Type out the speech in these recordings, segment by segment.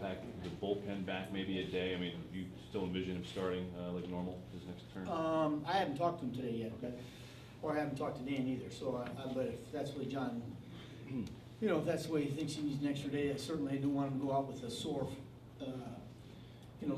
impact the bullpen back maybe a day? I mean, do you still envision him starting like normal his next turn? I haven't talked to him today yet, or I haven't talked to Dan either. So, but if that's what John, you know, if that's the way he thinks he needs an extra day, I certainly don't want him to go out with a sore,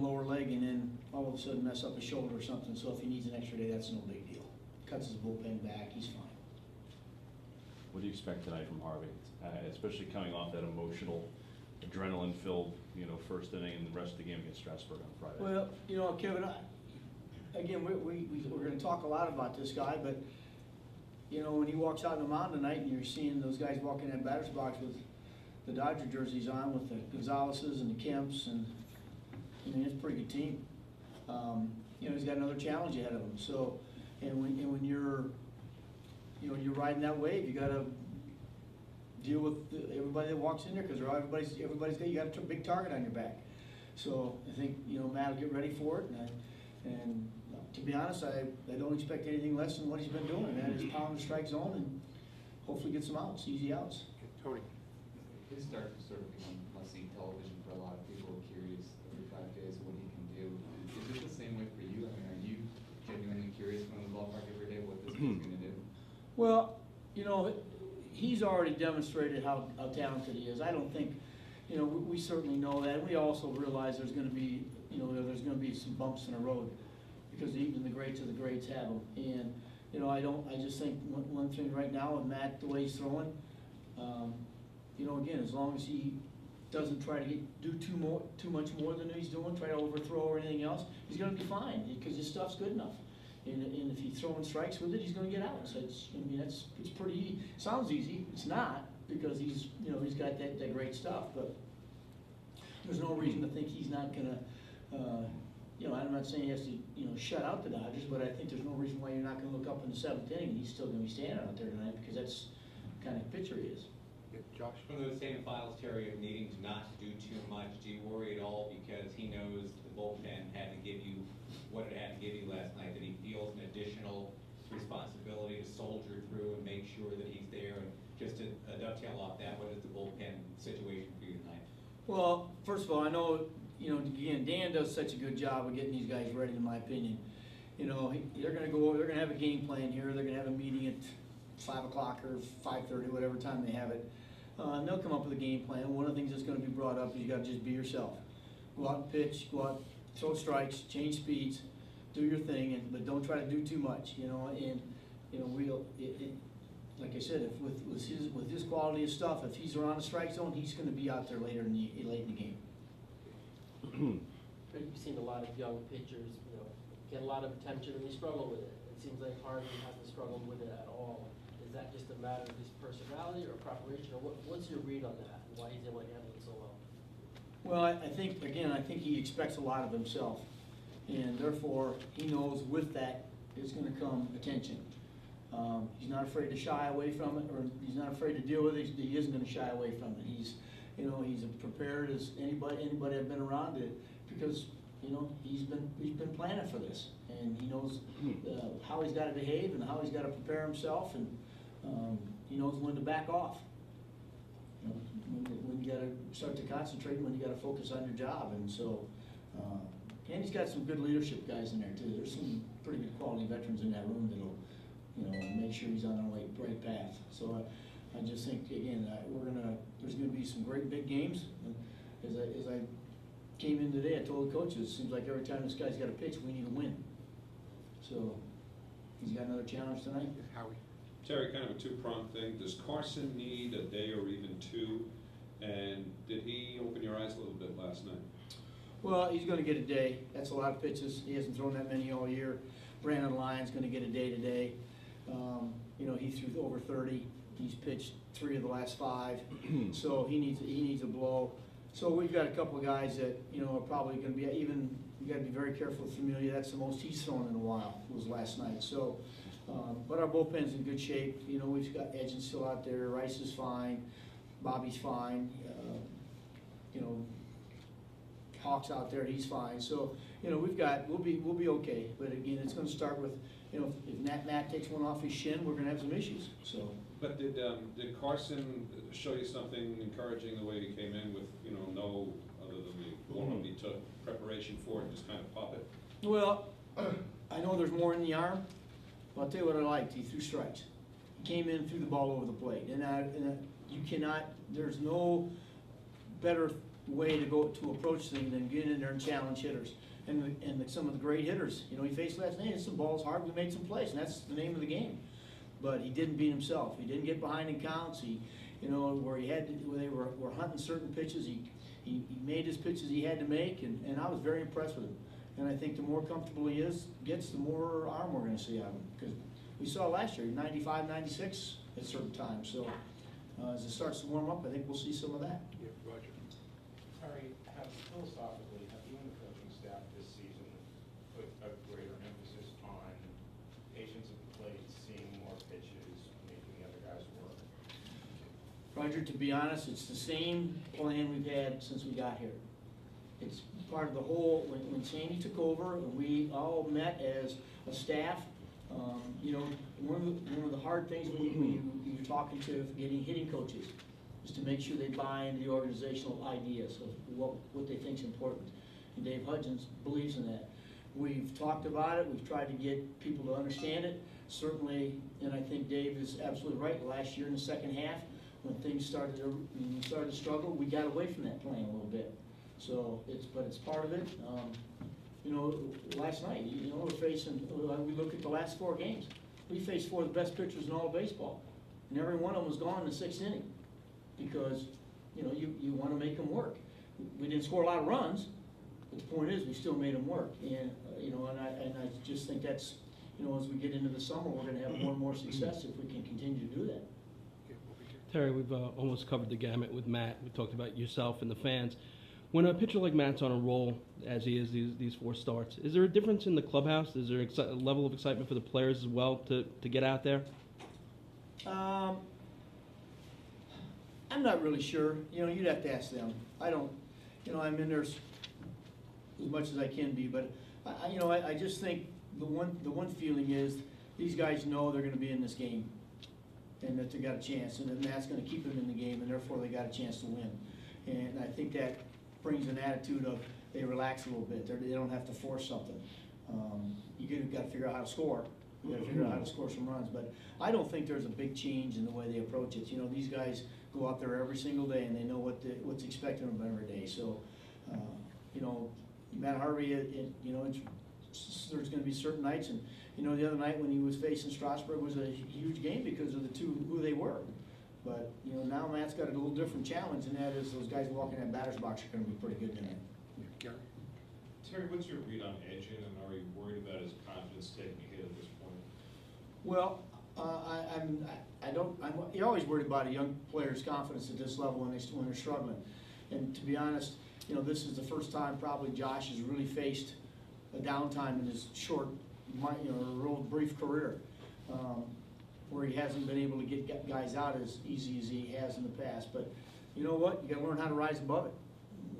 lower leg and then all of a sudden mess up a shoulder or something. So if he needs an extra day, that's no big deal. Cuts his bullpen back, he's fine. What do you expect tonight from Harvey, especially coming off that emotional, adrenaline-filled, first inning and the rest of the game against Strasburg on Friday? Well, Kevin, again, we're going to talk a lot about this guy, but when he walks out on the mound tonight and you're seeing those guys walk in that batter's box with the Dodger jerseys on, with the Gonzaleses and the Kemps, and it's a pretty good team. He's got another challenge ahead of him. So, and when you're you're riding that wave, you got to deal with everybody that walks in there, because everybody's got, you got a big target on your back. So I think Matt will get ready for it, and to be honest, I don't expect anything less than what he's been doing, and that is pound the strike zone and hopefully get some outs, easy outs. Tony. His start to sort of become must-see television for a lot of people. Curious every 5 days what he can do. Is it the same way for you? I mean, are you genuinely curious going to the ballpark every day what this kid's going to do? Well, he's already demonstrated how talented he is. I don't think, we certainly know that. We also realize there's going to be, there's going to be some bumps in the road, because even the greats of the greats have them. And I just think one thing right now with Matt, the way he's throwing, again, as long as he doesn't try to do too much more than he's doing, try to overthrow or anything else, he's going to be fine, because his stuff's good enough. And if he's throwing strikes with it, he's going to get out. So it's pretty. Sounds easy. It's not, because he's got that great stuff. But there's no reason to think he's not going to. I'm not saying he has to shut out the Dodgers, but I think there's no reason why you're not going to look up in the 7th inning and he's still going to be standing out there tonight, because that's the kind of pitcher he is. Josh? From those same files, Terry, of needing to not do too much, do you worry at all because he knows the bullpen had to give you what it had to give you last night, that he feels an additional responsibility to soldier through and make sure that he's there? And just to dovetail off that, what is the bullpen situation for you tonight? Well, first of all, I know, again, Dan does such a good job of getting these guys ready, in my opinion. They're going to have a game plan here. They're going to have a meeting at 5 o'clock or 5:30, whatever time they have it. And they'll come up with a game plan. One of the things that's going to be brought up is you got to just be yourself. Go out and pitch, go out, throw strikes, change speeds, do your thing, but don't try to do too much. Like I said, with his quality of stuff, if he's around the strike zone, he's going to be out there late in the game. You've seen a lot of young pitchers, get a lot of attention, and they struggle with it. It seems like Harvey hasn't struggled with it at all. Is that just a matter of his personality or preparation, or what's your read on that, and why he's able to handle it so well? Well, I think he expects a lot of himself, and therefore he knows with that is going to come attention. He's not afraid to shy away from it, or he's not afraid to deal with it. He isn't going to shy away from it. He's as prepared as anybody I've been around it, because he's been planning for this, and he knows how he's got to behave and how he's got to prepare himself, and he knows when to back off. When you got to start to concentrate, when you got to focus on your job, and so. And he's got some good leadership guys in there too. There's some pretty good quality veterans in that room that'll, make sure he's on the right path. So I just think, again, there's gonna be some great big games. And as I came in today, I told the coaches, it seems like every time this guy's got a pitch, we need a win. So he's got another challenge tonight. Howie? Terry, kind of a two-pronged thing. Does Carson need a day or even two? And did he open your eyes a little bit last night? Well, he's going to get a day. That's a lot of pitches. He hasn't thrown that many all year. Brandon Lyon's going to get a day today. He threw over 30. He's pitched 3 of the last 5, so he needs a blow. So we've got a couple of guys that are probably going to be even. You got to be very careful with Familia. That's the most he's thrown in a while. Was last night. So, but our bullpen's in good shape. We've got Edgen still out there. Rice is fine. Bobby's fine. Hawk's out there, he's fine. So, we'll be okay. But again, it's going to start with, if Matt takes one off his shin, we're going to have some issues. So. But did Carson show you something encouraging the way he came in with, no other than preparation for it, just kind of pop it? Well, I know there's more in the arm, but I'll tell you what I liked, he threw strikes. He came in, threw the ball over the plate, and you cannot, there's no better way to approach things than get in there and challenge hitters. And some of the great hitters, you know, he faced last night, hit some balls hard, we made some plays, and that's the name of the game. But he didn't beat himself, he didn't get behind in counts, you know, where they were hunting certain pitches, he made his pitches he had to make, and I was very impressed with him. And I think the more comfortable he gets, the more arm we're gonna see out of him. Because we saw last year, 95, 96 at certain times, so as it starts to warm up, I think we'll see some of that. Yeah, Roger. Harry, philosophically, have you and the coaching staff this season put a greater emphasis on patience at the plate, seeing more pitches, making the other guys work? Roger, to be honest, it's the same plan we've had since we got here. It's part of the whole, when Sandy took over, and we all met as a staff, you know, one of the hard things when you're talking to hitting coaches is to make sure they buy into the organizational ideas of what they think is important. And Dave Hudgens believes in that. We've talked about it, we've tried to get people to understand it, certainly, and I think Dave is absolutely right. Last year in the second half, when things started to struggle, we got away from that plan a little bit. So but it's part of it. You know, last night, you know, we look at the last 4 games. We faced 4 of the best pitchers in all of baseball, and every one of them was gone in the 6th inning because, you know, you want to make them work. We didn't score a lot of runs, but the point is we still made them work. And you know, and I just think that's, you know, as we get into the summer, we're going to have more and more success if we can continue to do that. Terry, we've almost covered the gamut with Matt. We talked about yourself and the fans. When a pitcher like Matt's on a roll, as he is these 4 starts, is there a difference in the clubhouse? Is there a level of excitement for the players as well to get out there? I'm not really sure. You know, you'd have to ask them. I don't, you know, I'm in there as much as I can be, but you know, I just think the one feeling is these guys know they're going to be in this game, and that they got a chance, and that Matt's going to keep them in the game, and therefore they got a chance to win. And I think that brings an attitude of they relax a little bit. They don't have to force something. You got to figure out how to score. You got to figure out how to score some runs. But I don't think there's a big change in the way they approach it. You know, these guys go out there every single day, and they know what's expected of them every day. So, you know, Matt Harvey, you know, there's going to be certain nights, and you know, the other night when he was facing Strasburg was a huge game because of who they were. But, you know, now Matt's got a little different challenge, and that is those guys walking that batter's box are going to be pretty good tonight. Gary? Terry, what's your read on edging, and are you worried about his confidence taking a hit at this point? Well, you're always worried about a young player's confidence at this level when they're struggling. And to be honest, you know, this is the first time probably Josh has really faced a downtime in his short, you know, real brief career. Where he hasn't been able to get guys out as easy as he has in the past. But you know what? You got to learn how to rise above it.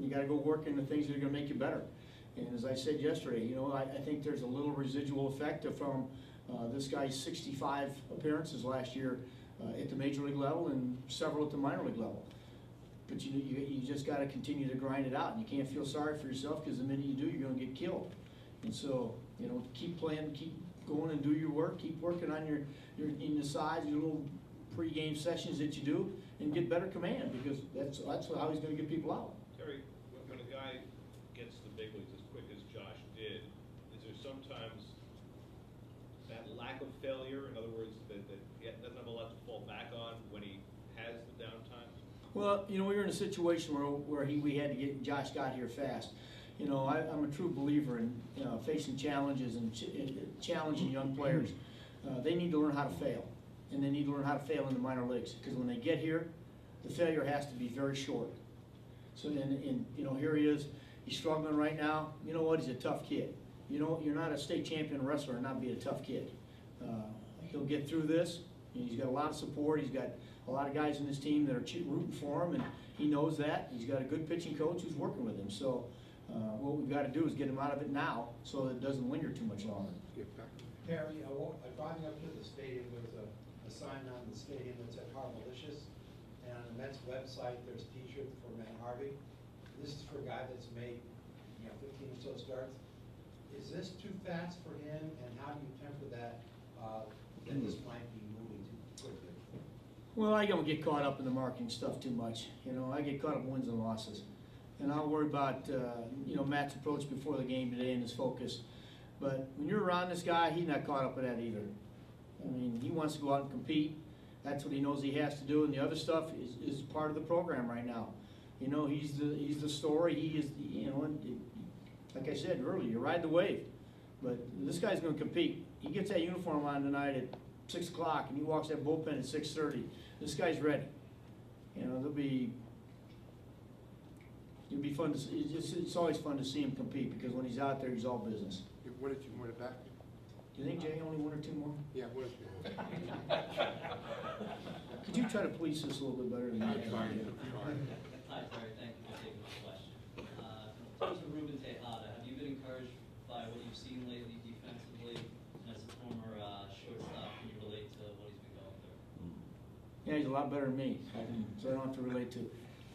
You got to go work in the things that are going to make you better. And as I said yesterday, you know, I think there's a little residual effect from this guy's 65 appearances last year at the major league level and several at the minor league level. But you just got to continue to grind it out, and you can't feel sorry for yourself because the minute you do, you're going to get killed. And so, you know, keep playing, keep going and do your work, keep working on your in the sides, your little pre-game sessions that you do, and get better command, because that's how he's going to get people out. Terry, when a guy gets to the big leagues as quick as Josh did, is there sometimes that lack of failure? In other words, that he doesn't have a lot to fall back on when he has the downtime? Well, you know, we were in a situation where we had to get Josh got here fast. You know, I'm a true believer in facing challenges and challenging young players. They need to learn how to fail, and they need to learn how to fail in the minor leagues, because when they get here, the failure has to be very short. So, and you know, here he is, he's struggling right now. You know what? He's a tough kid. You know, you're not a state champion wrestler and not be a tough kid. He'll get through this. He's got a lot of support. He's got a lot of guys in his team that are rooting for him, and he knows that. He's got a good pitching coach who's working with him. So what we've got to do is get him out of it now so that it doesn't linger too much longer. Terry, driving up to the stadium, there was a sign on the stadium that said Harvelicious, and on the Mets website there's a t-shirt for Matt Harvey. This is for a guy that's made, you 15 or so starts. Is this too fast for him, and how do you temper that, that this might be moving too quickly? Well, I don't get caught up in the marketing stuff too much. You know, I get caught up in wins and losses. And I'll worry about, you know, Matt's approach before the game today and his focus. But when you're around this guy, he's not caught up with that either. I mean, he wants to go out and compete. That's what he knows he has to do, and the other stuff is part of the program right now. You know, he's the story. He is, you know, like I said earlier, you ride the wave. But this guy's going to compete. He gets that uniform on tonight at 6 o'clock, and he walks that bullpen at 6:30. This guy's ready. You know, it'll be fun to see. It's always fun to see him compete, because when he's out there, he's all business. What did you want it back? Do you think, Jay, only one or two more? Yeah, what is Could you try to police this a little bit better than that? Hi, Terry, thank you for taking my question. In terms of Ruben TEJADA, have you been encouraged by what you've seen lately defensively? And as a former shortstop, can you relate to what he's been going through? Yeah, he's a lot better than me, so I don't have to relate to.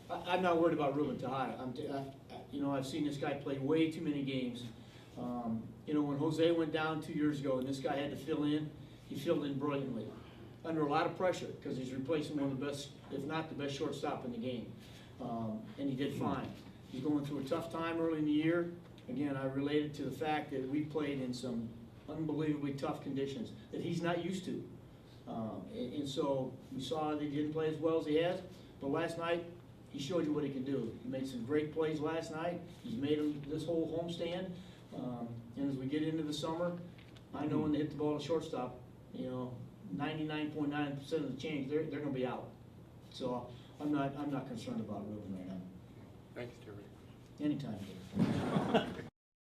I'm not worried about Ruben TEJADA. You know, I've seen this guy play way too many games. You know, when Jose went down 2 years ago and this guy had to fill in, he filled in brilliantly. Under a lot of pressure, because he's replacing one of the best, if not the best shortstop in the game. And he did fine. He's going through a tough time early in the year. Again, I related to the fact that we played in some unbelievably tough conditions that he's not used to. And so we saw that he didn't play as well as he has, but last night, he showed you what he can do. He made some great plays last night. He's made them this whole homestand. And as we get into the summer, I know when they hit the ball to shortstop, you know, 99.9% of the change, they're going to be out. So I'm not concerned about Ruben right now. Thanks, Terry. Anytime.